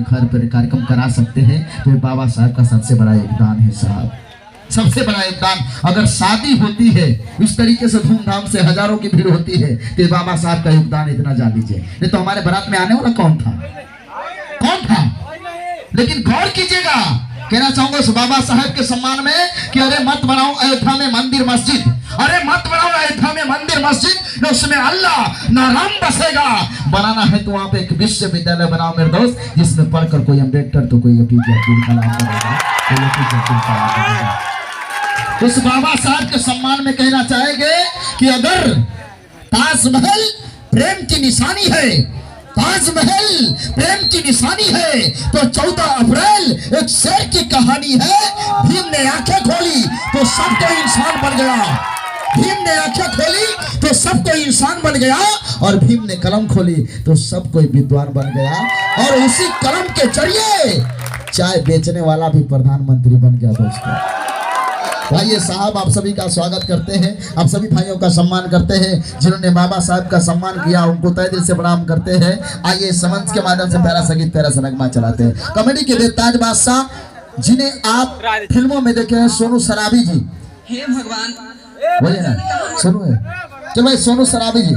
घर पर कार्यक्रम करा सकते हैं तो बाबा साहब का सबसे बड़ा योगदान है साहब, सबसे बड़ा योगदान। अगर शादी होती है इस तरीके से धूमधाम से हजारों की भीड़ होती है तो बाबा साहब का योगदान इतना जान लीजिए। नहीं तो हमारे बारात में आने वाला कौन था, कौन था? लेकिन गौर कीजिएगा, कहना चाहूंगा उस बाबा साहब के सम्मान में कि अरे मत बनाओ अयोध्या में मंदिर मस्जिद, अरे मत बनाओ अयोध्या में मंदिर मस्जिद, उसमें अल्लाह ना राम बसेगा। बनाना है तो वहां पे एक विश्वविद्यालय बनाओ मेरे दोस्त, जिसमें पढ़कर कोई अम्बेडकर तो कोई एपीजे अब्दुल कलाम बनेगा। उस बाबा साहब के सम्मान में कहना चाहेंगे कि अगर ताजमहल प्रेम की निशानी है, ताजमहल प्रेम की निशानी है, तो 14 अप्रैल एक शेर की कहानी है। भीम ने आंखें खोली तो सब कोई इंसान बन गया, भीम ने आंखें खोली तो सब कोई इंसान बन गया, और भीम ने कलम खोली तो सब कोई विद्वान बन गया। और उसी कलम के जरिए चाय बेचने वाला भी प्रधानमंत्री बन गया दोस्तों। भाई साहब आप सभी का स्वागत करते हैं, आप सभी भाइयों का सम्मान करते हैं, जिन्होंने बाबा साहब का सम्मान किया उनको तहे दिल से प्रणाम करते हैं। आइए समंच के माध्यम से प्यारा संगीत प्यारा सा नगमा चलाते हैं। कॉमेडी के बेताज बादशाह जिन्हें आप फिल्मों में देखे हैं, सोनू सराबी जी। हे भगवान बोलिए ना, सोनू है, चलो भाई सोनू सराबी जी।